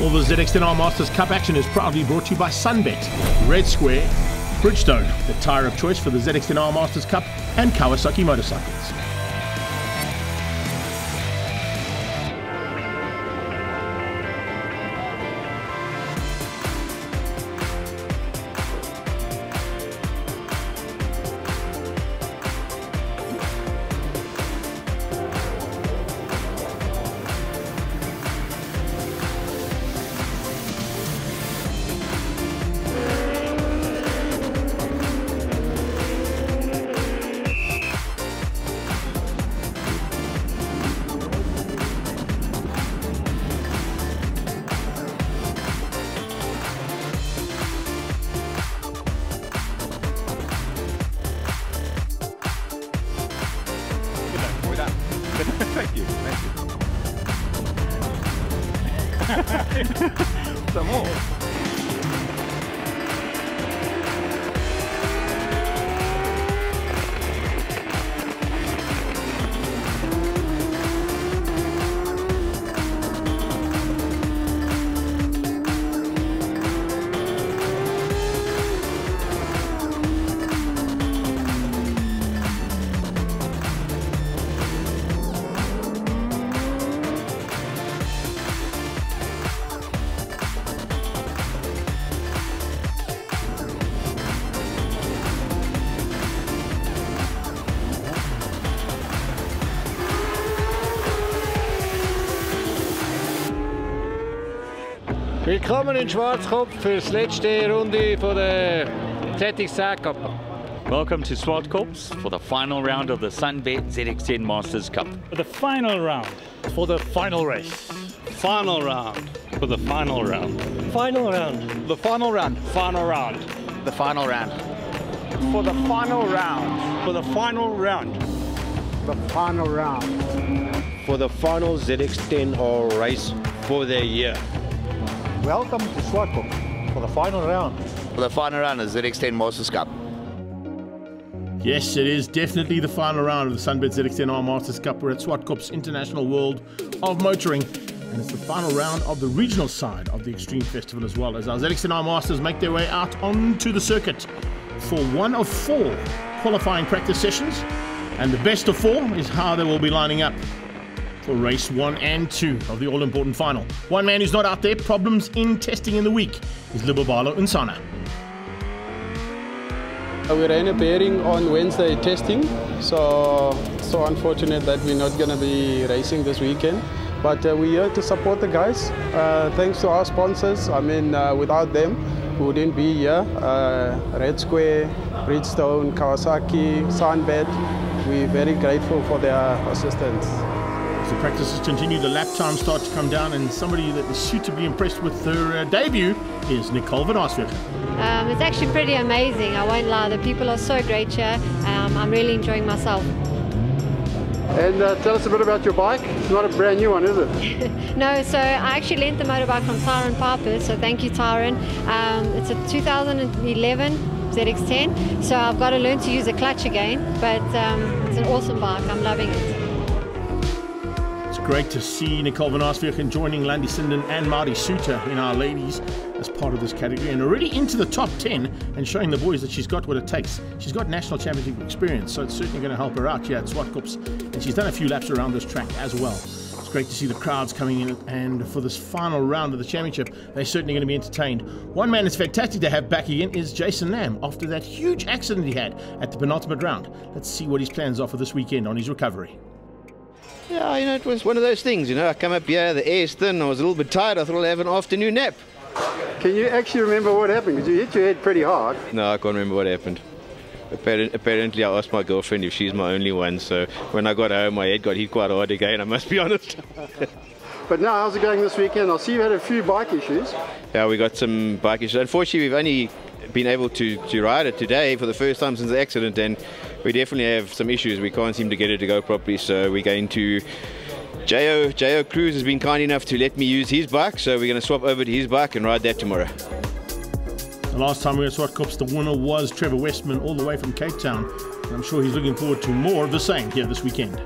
All the ZX10R Masters Cup action is proudly brought to you by Sunbet, Red Square, Bridgestone, the tyre of choice for the ZX10R Masters Cup, and Kawasaki motorcycles. Thank you. Some more. Willkommen in Schwarzkopf für das letzte Runde von der ZX10 Cup. Welcome to Schwarzkopf for the final round of the Sunbet ZX10 Masters Cup. For the final round. For the final race. Final round. For the final round. Final round. The final round. Final round. The final round. For the final round. For the final round. The final round. For the final ZX10R race for the year. Welcome to Schwarzkopf for the final round. For the final round of the ZX10 Masters Cup. Yes, it is definitely the final round of the Sunbet ZX10R Masters Cup. We're at Schwarzkopf's International World of Motoring, and it's the final round of the regional side of the Extreme Festival as well, as our ZX10R Masters make their way out onto the circuit for one of 4 qualifying practice sessions, and the best of 4 is how they will be lining up for race 1 and 2 of the all-important final. One man who's not out there, problems in testing in the week, is Libobalo Nsana. We ran a pairing on Wednesday testing, so unfortunate that we're not going to be racing this weekend. But we're here to support the guys. Thanks to our sponsors. I mean, without them, we wouldn't be here. Red Square, Bridgestone, Kawasaki, Sunbet. We're very grateful for their assistance. As the practices continue, the lap times start to come down, and somebody that is suitably impressed with her debut is Nicole van Arsveld. It's actually pretty amazing, I won't lie. The people are so great here. I'm really enjoying myself. And tell us a bit about your bike. It's not a brand new one, is it? No, so I actually lent the motorbike from Tyron Piper, so thank you, Tyron. It's a 2011 ZX10, so I've got to learn to use a clutch again, but it's an awesome bike. I'm loving it. Great to see Nicole van Arsveld joining Landy Sinden and Marty Suter in our ladies as part of this category, and already into the top 10 and showing the boys that she's got what it takes. She's got national championship experience, so it's certainly going to help her out here at Schwarzkopf, and she's done a few laps around this track as well. It's great to see the crowds coming in, and for this final round of the championship, they're certainly going to be entertained. One man that's fantastic to have back again is Jason Lamb, after that huge accident he had at the penultimate round. Let's see what his plans are for this weekend on his recovery. Yeah, it was one of those things, I come up here, the air's thin, I was a little bit tired, I thought I'll have an afternoon nap. Can you actually remember what happened? Because you hit your head pretty hard. No, I can't remember what happened. Apparently I asked my girlfriend if she's my only one, so when I got home my head got hit quite hard again, I must be honest. But now, how's it going this weekend? I see you had a few bike issues. Yeah, we got some bike issues. Unfortunately, we've only been able to ride it today for the first time since the accident, and we definitely have some issues. We can't seem to get it to go properly, so we're going to J.O. Cruz has been kind enough to let me use his bike, so we're going to swap over to his bike and ride that tomorrow. The last time we were at Schwarzkopf, the winner was Trevor Westman, all the way from Cape Town, and I'm sure he's looking forward to more of the same here this weekend.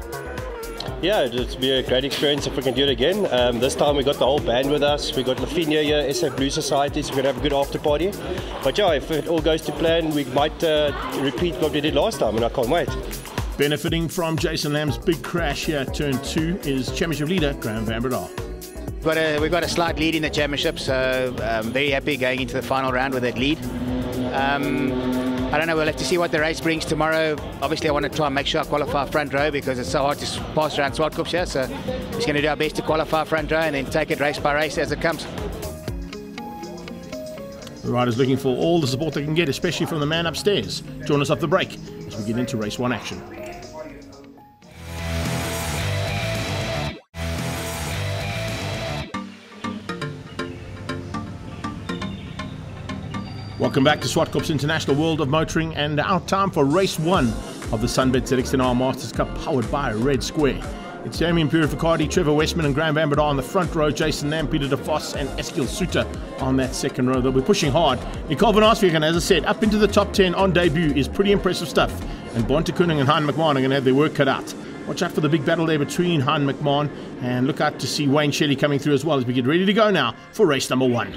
Yeah, it'll be a great experience if we can do it again. This time we got the whole band with us. We got Lavinia here, SA Blue Society, so we're going to have a good after party. But yeah, if it all goes to plan, we might repeat what we did last time, and I can't wait. Benefiting from Jason Lamb's big crash here at turn 2 is championship leader Graham van Breda. We've got a slight lead in the championship, so very happy going into the final round with that lead. I don't know, we'll have to see what the race brings tomorrow. Obviously, I want to try and make sure I qualify front row because it's so hard to pass around Swartkops here. So we're just going to do our best to qualify front row and then take it race by race as it comes. The riders looking for all the support they can get, especially from the man upstairs. Join us off the break as we get into race 1 action. Welcome back to Swartkops International World of Motoring, and our time for race 1 of the Sunbet ZX10R Masters Cup, powered by Red Square. It's Damien Purificardi, Trevor Westman and Graham van Breda on the front row, Jason Lamb, Peter de Vos and Eskil Suter on that second row. They'll be pushing hard. Nicole van Arsvegen, as I said, up into the top 10 on debut is pretty impressive stuff. And Bonte Koning and Hein McMahon are going to have their work cut out. Watch out for the big battle there between Hein McMahon, and look out to see Wayne Shelley coming through as well as we get ready to go now for race number 1.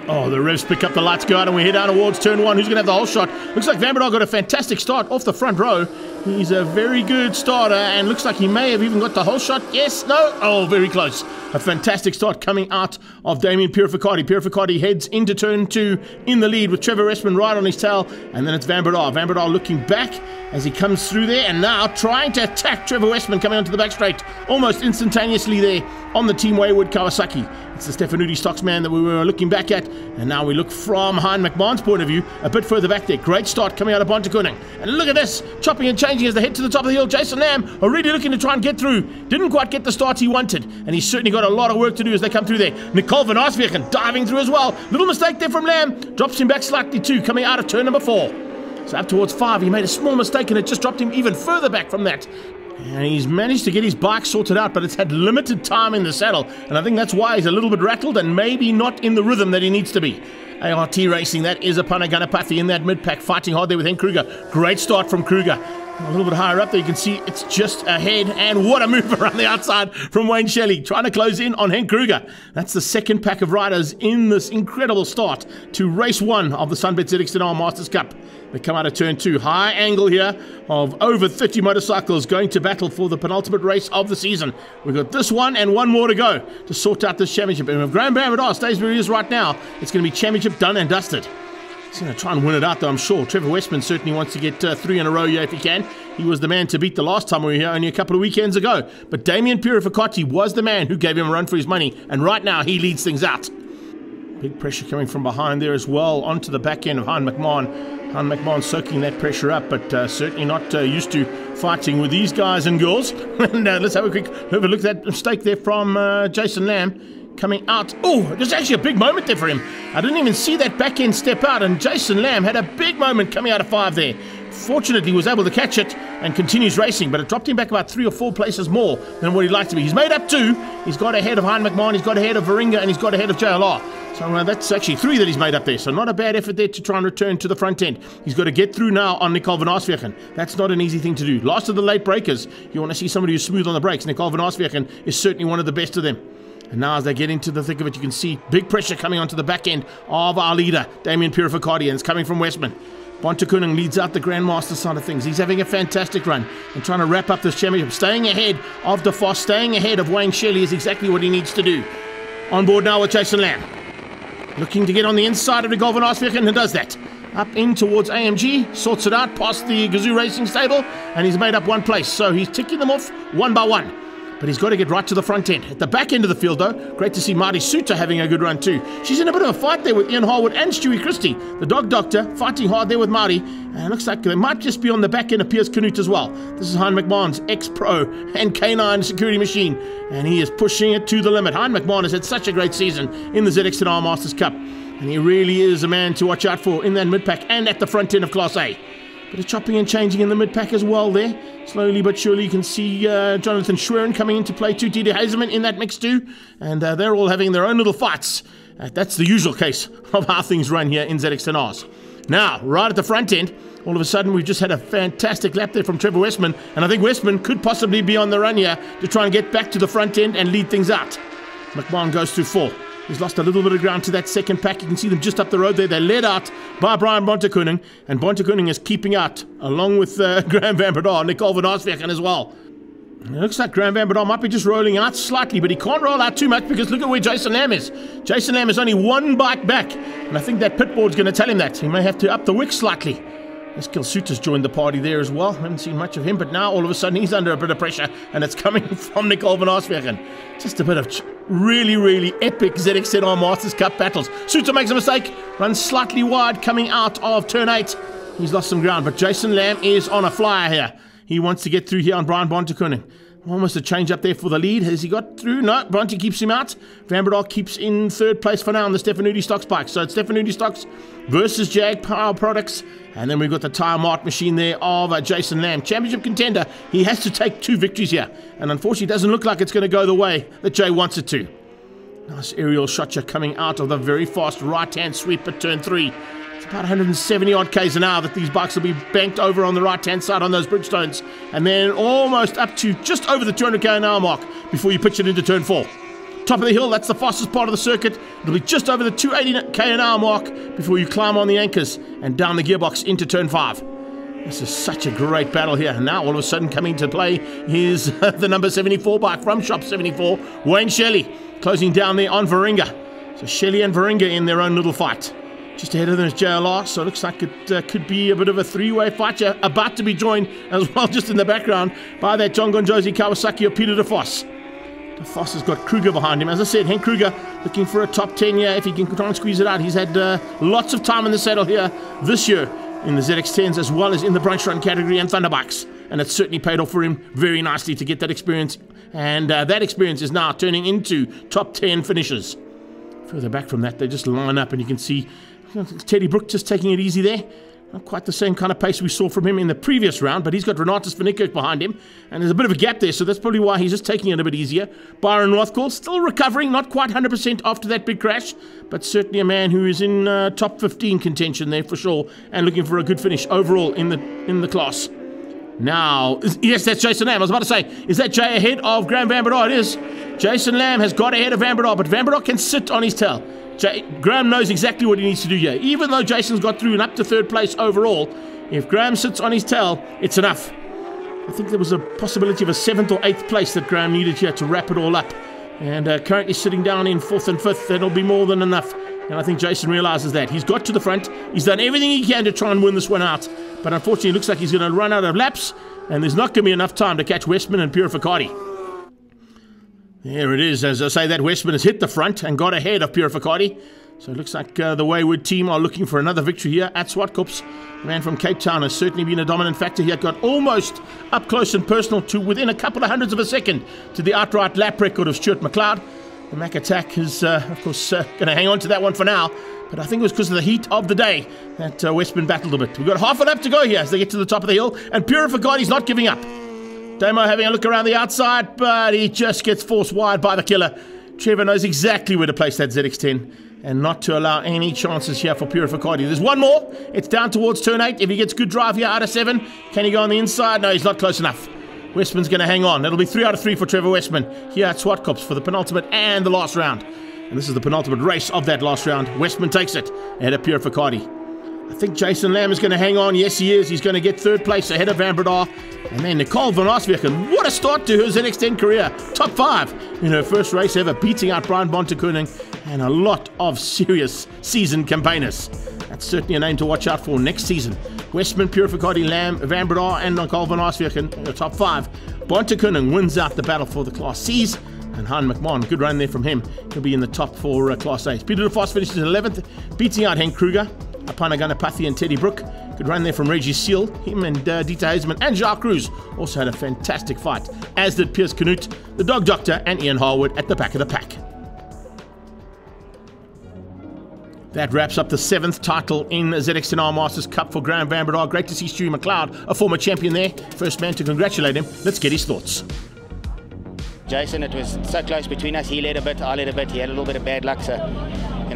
Oh, the revs pick up, the lights go out, and we head out towards turn 1. Who's going to have the whole shot? Looks like van Breda got a fantastic start off the front row. He's a very good starter, and looks like he may have even got the whole shot. Yes, no? Oh, very close. A fantastic start coming out of Damien Purificardi. Purificardi heads into turn 2 in the lead with Trevor Westman right on his tail, and then it's van Breda. Van Breda looking back as he comes through there, and now trying to attack Trevor Westman coming onto the back straight almost instantaneously there on the Team Wayward Kawasaki. It's the Stefanuti Stocksman that we were looking back at, and now we look from Hein McMahon's point of view a bit further back there. Great start coming out of Bonte Koning, and look at this, chopping and changing as they head to the top of the hill. Jason Lamb already looking to try and get through. Didn't quite get the start he wanted, and he's certainly got a lot of work to do as they come through there. Nicole van Arsvegen diving through as well. Little mistake there from Lamb, drops him back slightly too, coming out of turn number 4. So up towards 5, he made a small mistake and it just dropped him even further back from that. And he's managed to get his bike sorted out, but it's had limited time in the saddle. And I think that's why he's a little bit rattled and maybe not in the rhythm that he needs to be. ART Racing, that is a Panaganapathi in that mid-pack, fighting hard there with Henk Kruger. Great start from Kruger. A little bit higher up there, you can see it's just ahead, and what a move around the outside from Wayne Shelley, trying to close in on Henk Kruger. That's the second pack of riders in this incredible start to race 1 of the Sunbet ZX10R Masters Cup. They come out of turn 2, high angle here of over 30 motorcycles going to battle for the penultimate race of the season. We've got this one and one more to go to sort out this championship. And if Graham van Breda stays where he is right now, it's going to be championship done and dusted. He's going to try and win it out, though, I'm sure. Trevor Westman certainly wants to get 3 in a row here if he can. He was the man to beat the last time we were here only a couple of weekends ago. But Damien Purificardi was the man who gave him a run for his money, and right now he leads things out. Big pressure coming from behind there as well, onto the back end of Hein McMahon. Hein McMahon soaking that pressure up, but certainly not used to fighting with these guys and girls. And let's have a quick look at that mistake there from Jason Lamb. Coming out. Oh, there's actually a big moment there for him. I didn't even see that back end step out, and Jason Lamb had a big moment coming out of 5 there. Fortunately, he was able to catch it and continues racing, but it dropped him back about 3 or 4 places more than what he'd like to be. He's made up 2. He's got ahead of Hein McMahon, he's got ahead of Varinga, and he's got ahead of JLR. So that's actually 3 that he's made up there. So not a bad effort there to try and return to the front end. He's got to get through now on Nicole van Arsvegen. That's not an easy thing to do. Last of the late breakers, you want to see somebody who's smooth on the brakes. Nicole van Arsvegen is certainly one of the best of them. And now as they get into the thick of it, you can see big pressure coming onto the back end of our leader, Damien Purificardi, and it's coming from Westman. Bonte Koning leads out the Grandmaster side of things. He's having a fantastic run and trying to wrap up this championship. Staying ahead of De Vos, staying ahead of Wayne Shelley is exactly what he needs to do. On board now with Jason Lamb. Looking to get on the inside of the Nicole van Arsvegen, and does that. Up in towards AMG, sorts it out past the Gazoo Racing stable, and he's made up 1 place. So he's ticking them off 1 by 1. But he's got to get right to the front end. At the back end of the field, though, great to see Marty Suter having a good run too. She's in a bit of a fight there with Ian Harwood and Stewie Christie. The dog doctor fighting hard there with Marty. And it looks like they might just be on the back end of Piers Canute as well. This is Hein McMahon's ex-pro and K9 security machine. And he is pushing it to the limit. Hein McMahon has had such a great season in the ZX10R Masters Cup. And he really is a man to watch out for in that mid-pack and at the front end of Class A. Bit of chopping and changing in the mid-pack as well there. Slowly but surely you can see Jonathan Schwerin coming into play too. Dieter Hazelman in that mix too. And they're all having their own little fights. That's the usual case of how things run here in ZX10Rs. Now, right at the front end, all of a sudden we've just had a fantastic lap there from Trevor Westman, and I think Westman could possibly be on the run here to try and get back to the front end and lead things out. McMahon goes through 4. He's lost a little bit of ground to that second pack. You can see them just up the road there. They're led out by Brian Bontekoning, and Bontekoning is keeping out, along with Graham van Breda, Nicole van Arsweken as well. It looks like Graham van Breda might be just rolling out slightly, but he can't roll out too much because look at where Jason Lamb is. Jason Lamb is only 1 bike back, and I think that pit board's going to tell him that. He may have to up the wick slightly. Eskil Soeters joined the party there as well. Haven't seen much of him, but now all of a sudden he's under a bit of pressure, and it's coming from Nicole van Arsweken. Just a bit of really, really epic ZX10R Masters Cup battles. Soeter makes a mistake, runs slightly wide coming out of turn 8. He's lost some ground, but Jason Lamb is on a flyer here. He wants to get through here on Brian Bontekoning. Almost a change up there for the lead. Has he got through? No, Bronte keeps him out. Van Breda keeps in 3rd place for now on the Stefanutti Stocks bike. So it's Stefanutti Stocks versus Jag Power Products. And then we've got the Tyre Mart machine there of Jason Lamb. Championship contender. He has to take 2 victories here. And unfortunately, it doesn't look like it's going to go the way that Jay wants it to. Nice aerial shot here coming out of the very fast right-hand sweep at turn 3. It's about 170 odd k's an hour that these bikes will be banked over on the right-hand side on those Bridgestones. And then almost up to just over the 200 k an hour mark before you pitch it into turn 4. Top of the hill, that's the fastest part of the circuit. It'll be just over the 280 k an hour mark before you climb on the anchors and down the gearbox into turn 5. This is such a great battle here. And now all of a sudden coming to play is the number 74 bike from Shop 74, Wayne Shelley, closing down there on Varinga. So Shelley and Varinga in their own little fight. Just ahead of them is JLR, so it looks like it could be a bit of a 3-way fight here, about to be joined as well just in the background by that John Gonjosi Kawasaki of Peter de Vos. De Vos has got Kruger behind him. As I said, Henk Kruger looking for a top 10 here if he can try and squeeze it out. He's had lots of time in the saddle here this year in the ZX10s as well as in the brunch run category and Thunderbikes. And it's certainly paid off for him very nicely to get that experience. And that experience is now turning into top 10 finishes. Further back from that, they just line up and you can see Teddy Brook just taking it easy there. Not quite the same kind of pace we saw from him in the previous round, but he's got Renatus van Niekerk behind him, and there's a bit of a gap there, so that's probably why he's just taking it a bit easier. Byron Rothkall still recovering, not quite 100% after that big crash, but certainly a man who is in top 15 contention there for sure, and looking for a good finish overall in the class. Now, yes, that's Jason Lamb. I was about to say, is that Jay ahead of Graham van Breda? It is. Jason Lamb has got ahead of van Breda, but van Breda can sit on his tail. Graham knows exactly what he needs to do here. Even though Jason's got through and up to 3rd place overall, if Graham sits on his tail, it's enough. I think there was a possibility of a 7th or 8th place that Graham needed here to wrap it all up. And currently sitting down in 4th and 5th, that'll be more than enough. And I think Jason realizes that. He's got to the front. He's done everything he can to try and win this one out. But unfortunately, it looks like he's going to run out of laps. And there's not going to be enough time to catch Westman and Purificati. There it is. As I say, that Westman has hit the front and got ahead of Purificati. So it looks like the Wayward team are looking for another victory here at Zwartkops. The man from Cape Town has certainly been a dominant factor here. Got almost up close and personal to within a couple of hundredths of a second to the outright lap record of Stuart McLeod. The Mac Attack is, of course, going to hang on to that one for now. But I think it was because of the heat of the day that Westman battled a bit. We've got half a lap to go here as they get to the top of the hill. And Purificati's not giving up. Damo having a look around the outside, but he just gets forced wide by the killer. Trevor knows exactly where to place that ZX10 and not to allow any chances here for Purificati. There's one more. It's down towards turn 8. If he gets good drive here out of 7, can he go on the inside? No, he's not close enough. Westman's going to hang on. It'll be 3 out of 3 for Trevor Westman here at Zwartkops for the penultimate and the last round. And this is the penultimate race of that last round. Westman takes it ahead of Purificati. I think Jason Lamb is going to hang on. Yes, he is. He's going to get 3rd place ahead of van Breda. And then Nicole van Arsweken. What a start to her ZX10 career. Top 5 in her first race ever, beating out Brian Bontekoning and a lot of serious seasoned campaigners. That's certainly a name to watch out for next season. Westman, Purificati, Lamb, van Breda and Nicole van Arsweken in the top 5. Bontekoning wins out the battle for the Class Cs. And Han McMahon, good run there from him. He'll be in the top for Class A's. Peter de Vos finishes in 11th, beating out Henk Kruger. Apana Ganapathy and Teddy Brook. Good run there from Reggie Seal. Him and Dieter Hazeman and Jacques Cruz also had a fantastic fight, as did Piers Canute, the Dog Doctor, and Ian Harwood at the back of the pack. That wraps up the 7th title in the ZX10R Masters Cup for Graham van Breda. Great to see Stewie McLeod, a former champion there. First man to congratulate him. Let's get his thoughts. Jason, it was so close between us. He led a bit, I led a bit. He had a little bit of bad luck, so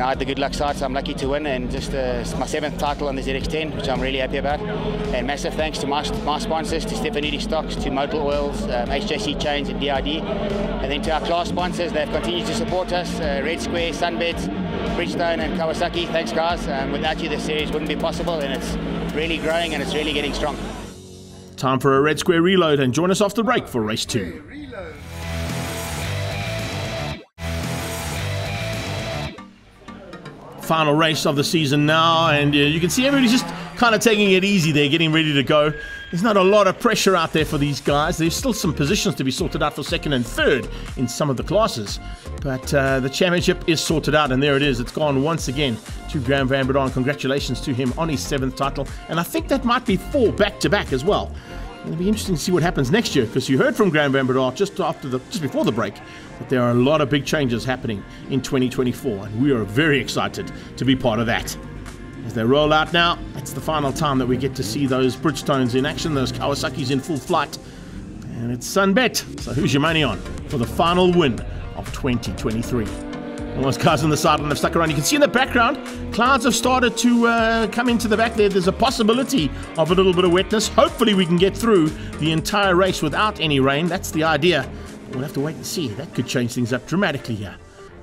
I had the good luck side, so I'm lucky to win, and just it's my 7th title on the ZX10, which I'm really happy about. And massive thanks to my sponsors, to Stefanidi Stocks, to Motul Oils, HJC Chains and DID, and then to our class sponsors that continue to support us, Red Square, Sunbet, Bridgestone and Kawasaki. Thanks guys, without you this series wouldn't be possible, and it's really growing and it's really getting strong. Time for a Red Square reload, and join us after the break for race 2. Final race of the season now, and you can see everybody's just kind of taking it easy there, getting ready to go. There's not a lot of pressure out there for these guys. There's still some positions to be sorted out for 2nd and 3rd in some of the classes, but the championship is sorted out, and there it is. It's gone once again to Graham van Breda. Congratulations to him on his 7th title, and I think that might be 4 back-to-back as well. It'll be interesting to see what happens next year, because you heard from Graham van Breda just before the break that there are a lot of big changes happening in 2024, and we are very excited to be part of that. As they roll out now, it's the final time that we get to see those Bridgestones in action, those Kawasaki's in full flight, and it's Sunbet. So who's your money on for the final win of 2023? All those cars on the sideline have stuck around. You can see in the background, clouds have started to come into the back there. There's a possibility of a little bit of wetness. Hopefully we can get through the entire race without any rain. That's the idea. We'll have to wait and see. That could change things up dramatically here.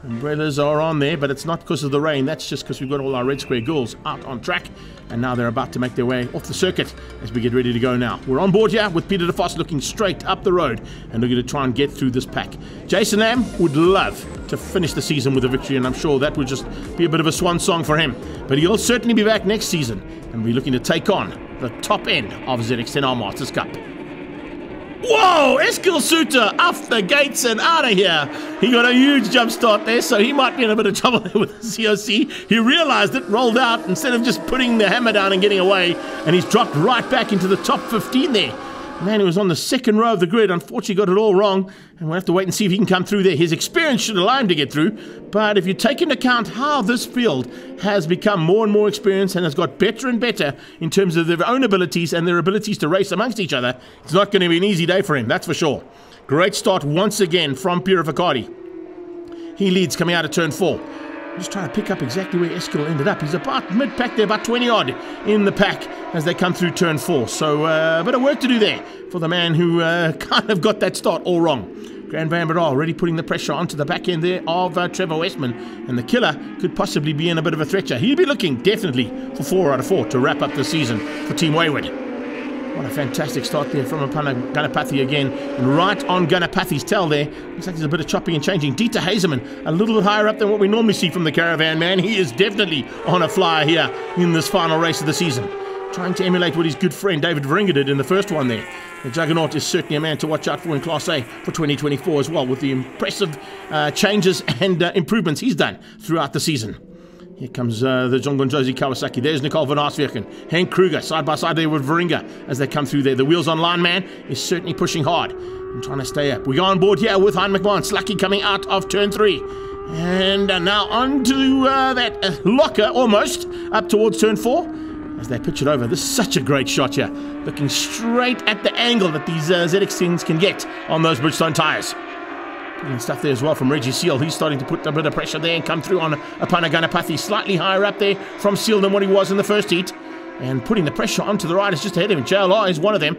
Umbrellas are on there, but it's not because of the rain. That's just because we've got all our Red Square girls out on track, and now they're about to make their way off the circuit as we get ready to go now. We're on board here with Peter de Vos looking straight up the road and looking to try and get through this pack. Jason Lamb would love to finish the season with a victory, and I'm sure that would just be a bit of a swan song for him. But he'll certainly be back next season and be looking to take on the top end of ZX10R Masters Cup. Whoa! Eskil Suter off the gates and out of here. He got a huge jump start there, so he might be in a bit of trouble there with the COC. He realized it, rolled out instead of just putting the hammer down and getting away, and he's dropped right back into the top 15 there. Man, he was on the 2nd row of the grid. Unfortunately, got it all wrong, and we'll have to wait and see if he can come through there. His experience should allow him to get through, but if you take into account how this field has become more and more experienced and has got better and better in terms of their own abilities and their abilities to race amongst each other, it's not going to be an easy day for him, that's for sure. Great start once again from Piero Vicardi. He leads coming out of turn 4. Just trying to pick up exactly where Eskil ended up. He's about mid-pack there, about 20 odd in the pack as they come through turn 4. So a bit of work to do there for the man who kind of got that start all wrong. Graham van Breda already putting the pressure onto the back end there of Trevor Westman, and the killer could possibly be in a bit of a threat here. He'll be looking definitely for 4 out of 4 to wrap up the season for Team Wayward. What a fantastic start there from Apana Ganapathy again. And right on Ganapathy's tail there. Looks like there's a bit of chopping and changing. Dieter Hazeman, a little bit higher up than what we normally see from the Caravan man. He is definitely on a flyer here in this final race of the season. Trying to emulate what his good friend David Veringer did in the first one there. The Juggernaut is certainly a man to watch out for in Class A for 2024 as well, with the impressive changes and improvements he's done throughout the season. Here comes the John Gonjosi Kawasaki. There's Nicole van Arsveken. Henk Kruger side by side there with Veringer as they come through there. The Wheels Online man is certainly pushing hard and trying to stay up. We go on board here with Hein McMahon. Slucky coming out of turn 3. And now on to that locker almost up towards turn 4 as they pitch it over. This is such a great shot here. Looking straight at the angle that these ZX10s can get on those Bridgestone tyres. And stuff there as well from Reggie Seal. He's starting to put a bit of pressure there and come through on Apana Ganapathy. Slightly higher up there from Seal than what he was in the first heat. And putting the pressure onto the riders just ahead of him. JLR is one of them.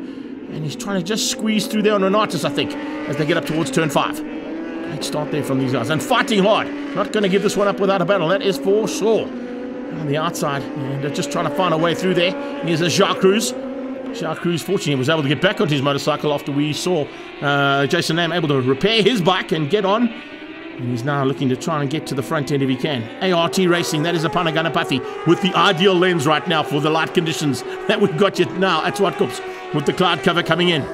And he's trying to just squeeze through there on Renatus, I think, as they get up towards turn 5. Great start there from these guys. And fighting hard. Not going to give this one up without a battle. That is for sure. On the outside. And they're just trying to find a way through there. Here's a Jacques Cruz. Jacques Cruz, fortunately, was able to get back onto his motorcycle after we saw Jason Lamb able to repair his bike and get on. And he's now looking to try and get to the front end if he can. ART Racing, that is Apana Ganapathy with the ideal lens right now for the light conditions that we've got yet now at Swartkops with the cloud cover coming in.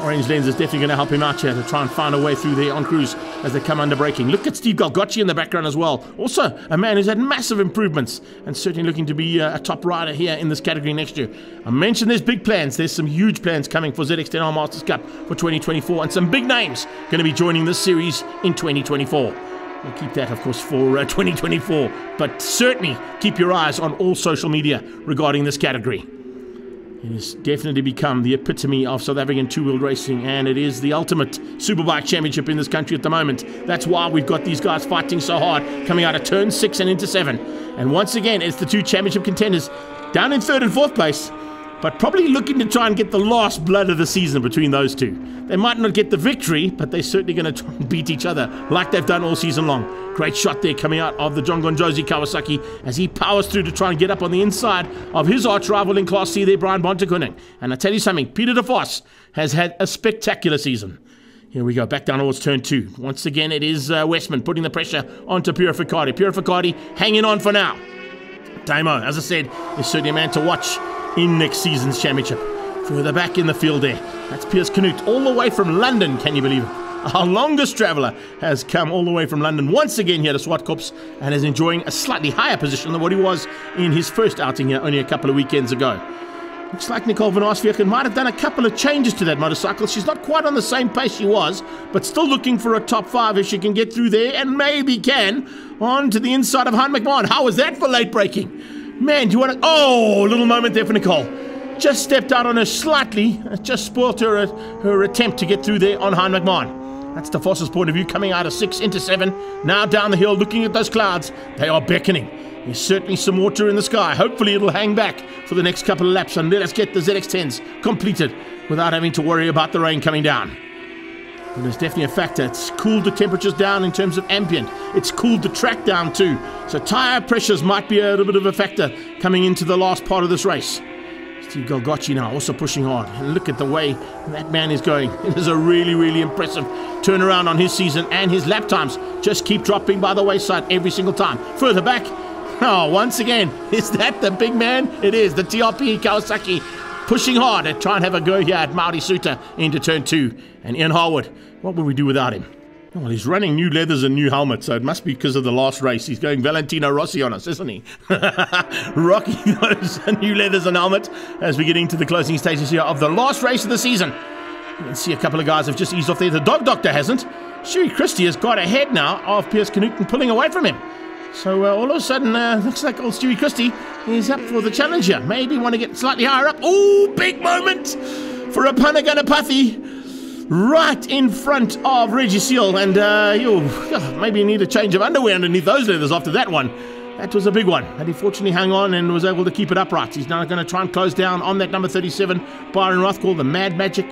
Orange lens is definitely going to help him out here to try and find a way through there on Cruz as they come under braking. Look at Steve Galgocci in the background as well. Also a man who's had massive improvements and certainly looking to be a top rider here in this category next year. I mentioned there's big plans. There's some huge plans coming for ZX10R Masters Cup for 2024 and some big names going to be joining this series in 2024. We'll keep that, of course, for 2024, but certainly keep your eyes on all social media regarding this category. It has definitely become the epitome of South African two-wheeled racing, and it is the ultimate Superbike championship in this country at the moment. That's why we've got these guys fighting so hard, coming out of turn 6 and into 7. And once again, it's the two championship contenders down in 3rd and 4th place, but probably looking to try and get the last blood of the season between those two. They might not get the victory, but they're certainly going to try and beat each other like they've done all season long. Great shot there coming out of the John Gonjosi Kawasaki as he powers through to try and get up on the inside of his arch rival in Class C there, Brian Bontekoning. And I tell you something, Peter de Vos has had a spectacular season. Here we go, back down towards turn 2. Once again, it is Westman putting the pressure onto Purificati. Purificati hanging on for now. Damo, as I said, is certainly a man to watch in next season's championship. Further back in the field there, that's Piers Canute, all the way from London, can you believe it? Our longest traveller has come all the way from London once again here to Swartkops and is enjoying a slightly higher position than what he was in his first outing here only a couple of weekends ago. Looks like Nicole van Arsveken might have done a couple of changes to that motorcycle. She's not quite on the same pace she was, but still looking for a top 5 if she can get through there, and maybe can, on to the inside of Hein McMahon. How was that for late braking? Man, do you want to... Oh, a little moment there for Nicole. Just stepped out on her slightly, just spoilt her attempt to get through there on Hein McMahon. That's the Foss's point of view, coming out of 6 into 7. Now down the hill, looking at those clouds. They are beckoning. There's certainly some water in the sky. Hopefully it'll hang back for the next couple of laps and let us get the ZX10s completed without having to worry about the rain coming down. And there's definitely a factor. It's cooled the temperatures down in terms of ambient. It's cooled the track down too. So tyre pressures might be a little bit of a factor coming into the last part of this race. Steve Golgocci now also pushing hard. And look at the way that man is going. It is a really, really impressive turnaround on his season, and his lap times just keep dropping by the wayside every single time. Further back, oh, once again, is that the big man? It is, the TRP Kawasaki pushing hard at trying to have a go here at Mauri Suter into turn 2. And Ian Harwood, what will we do without him? Well, he's running new leathers and new helmets, so it must be because of the last race. He's going Valentino Rossi on us, isn't he? Rocking those new leathers and helmet as we get into the closing stages here of the last race of the season. You can see a couple of guys have just eased off there. The Dog Doctor hasn't. Stewie Christie has got ahead now of Piers Canute and pulling away from him. So all of a sudden, looks like old Stewie Christie is up for the challenge here. Maybe want to get slightly higher up. Oh, big moment for Apana Ganapathy. Right in front of Reggie Seal, and maybe you need a change of underwear underneath those leathers after that one. That was a big one, and he fortunately hung on and was able to keep it upright. He's now going to try and close down on that number 37, Byron Rothgall, the Mad Magic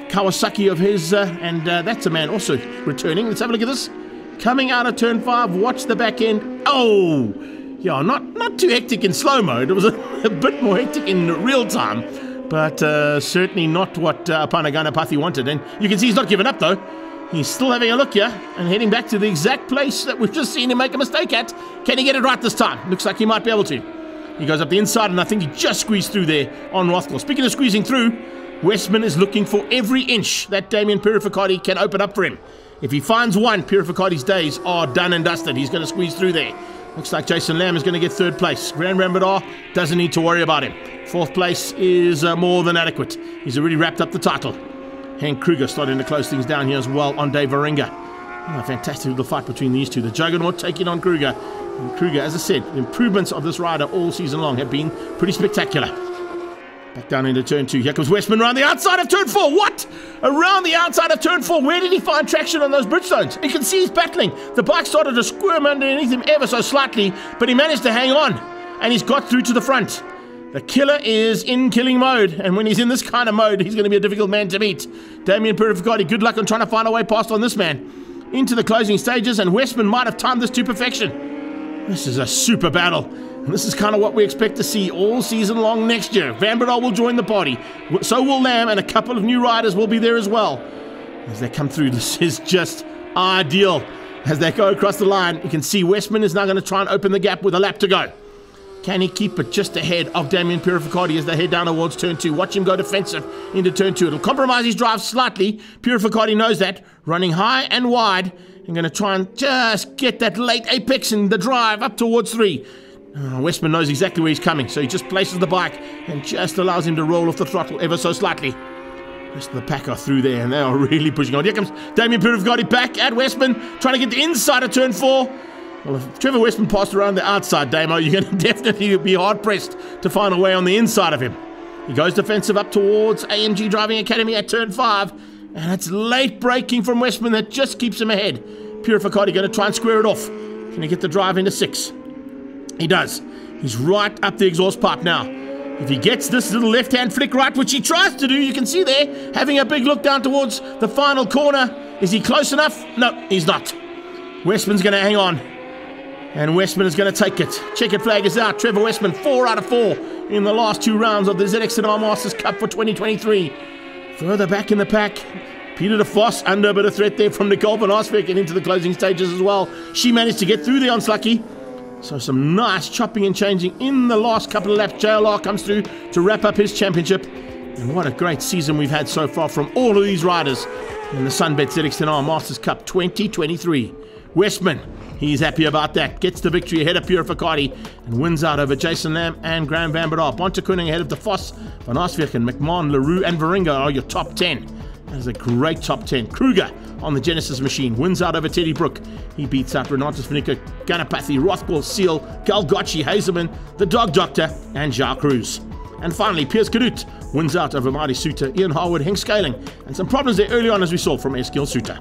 Kawasaki of his, and that's a man also returning. Let's have a look at this. Coming out of turn 5, watch the back end. Oh, yeah, not too hectic in slow mode. It was a bit more hectic in real time. But certainly not what Apana Ganapathy wanted. And you can see he's not given up, though. He's still having a look here and heading back to the exact place that we've just seen him make a mistake at. Can he get it right this time? Looks like he might be able to. He goes up the inside, and I think he just squeezed through there on Rothgall. Speaking of squeezing through, Westman is looking for every inch that Damien Purificati can open up for him. If he finds one, Purificati's days are done and dusted. He's going to squeeze through there. Looks like Jason Lamb is going to get 3rd place. Grand Rambadar doesn't need to worry about him. 4th place is more than adequate. He's already wrapped up the title. Hank Kruger starting to close things down here as well on Dave Varenga. Oh, a fantastic little fight between these two. The Juggernaut taking on Kruger. And Kruger, as I said, the improvements of this rider all season long have been pretty spectacular. Back down into turn 2. Here comes Westman around the outside of turn 4. What? Around the outside of turn 4. Where did he find traction on those Bridgestones? You can see he's battling. The bike started to squirm underneath him ever so slightly, but he managed to hang on, and he's got through to the front. The killer is in killing mode, and when he's in this kind of mode, he's going to be a difficult man to beat. Damien Purificati, good luck on trying to find a way past on this man. Into the closing stages, and Westman might have timed this to perfection. This is a super battle. And this is kind of what we expect to see all season long next year. Vanberdahl will join the party. So will Lamb, and a couple of new riders will be there as well. As they come through, this is just ideal. As they go across the line, you can see Westman is now going to try and open the gap with a lap to go. Can he keep it just ahead of Damien Purificati as they head down towards turn 2? Watch him go defensive into turn 2. It'll compromise his drive slightly. Purificati knows that. Running high and wide. I'm going to try and just get that late apex in the drive up towards 3. Westman knows exactly where he's coming, so he just places the bike and just allows him to roll off the throttle ever so slightly. Rest of the pack are through there, and they are really pushing on. Here comes Damien Purificati back at Westman, trying to get the inside of turn 4. Well, if Trevor Westman passed around the outside, Damo, you're going to definitely be hard-pressed to find a way on the inside of him. He goes defensive up towards AMG Driving Academy at turn 5. And it's late braking from Westman that just keeps him ahead. Purificati going to try and square it off. Can he get the drive into 6? He does. He's right up the exhaust pipe now. If he gets this little left-hand flick right, which he tries to do, you can see there, having a big look down towards the final corner. Is he close enough? No, he's not. Westman's going to hang on. And Westman is going to take it. Checkered flag is out. Trevor Westman, 4 out of 4 in the last 2 rounds of the ZX&R Masters Cup for 2023. Further back in the pack, Peter de Vos under a bit of threat there from Nicole van Arsbeek and into the closing stages as well. She managed to get through the Onslaki. So some nice chopping and changing in the last couple of laps. JLR comes through to wrap up his championship. And what a great season we've had so far from all of these riders in the Sunbet ZX&R Masters Cup 2023. Westman, he's happy about that. Gets the victory ahead of Purificati and wins out over Jason Lamb and Graham Van Berdaal. Bontekoning ahead of de Vos, Van Arsbeek, McMahon, LaRue and Varinga are your top 10. That is a great top 10. Kruger on the Genesis machine wins out over Teddy Brook. He beats out Renatus Vanica, Ganapathy, Rothball, Seal, Galgocci, Hazelman, the Dog Doctor, and Jacques Cruz. And finally, Piers Kadut wins out over Marty Suter, Ian Harwood, Henk Scaling, and some problems there early on as we saw from Eskil Suter.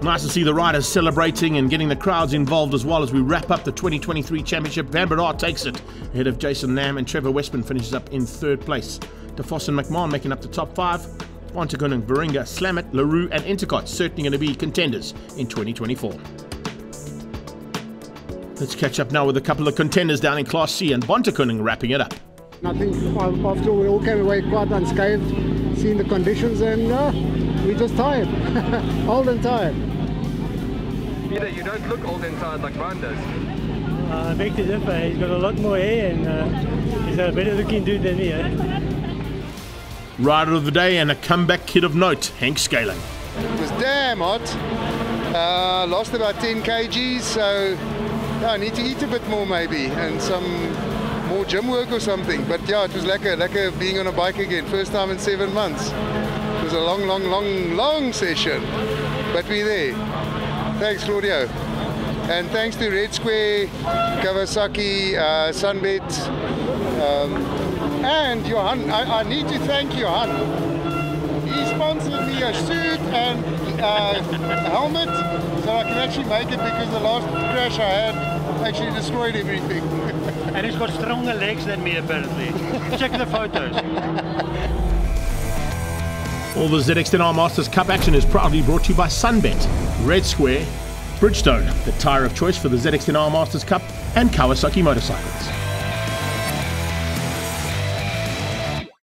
Nice to see the riders celebrating and getting the crowds involved as well as we wrap up the 2023 championship. Van Berdaal takes it ahead of Jason Lamb, and Trevor Westman finishes up in 3rd place. De Vos and McMahon making up the top 5. Bontekoning, Varinga, Slamet, LaRue and Intercott certainly going to be contenders in 2024. Let's catch up now with a couple of contenders down in Class C, and Bontekoning wrapping it up. I think after all, we all came away quite unscathed, seeing the conditions, and we're just tired, old and tired. Peter, you don't look old and tired like Brian does. I beg to differ. He's got a lot more hair and he's a better looking dude than me. Rider of the day and a comeback kid of note, Henk Scaling. It was damn hot. Lost about 10 kgs, so I need to eat a bit more maybe, and some more gym work or something. But yeah, it was lekker being on a bike again. First time in 7 months. It was a long session, but we're there. Thanks, Claudio. And thanks to Red Square, Kawasaki, Sunbet, and Johan. I need to thank Johan. He sponsored me a suit and a helmet so I can actually make it, because the last crash I had actually destroyed everything. And he's got stronger legs than me apparently. Check the photos. All the ZX&R Masters Cup action is proudly brought to you by Sunbet, Red Square, Bridgestone, the tyre of choice for the ZX&R Masters Cup, and Kawasaki Motorcycles.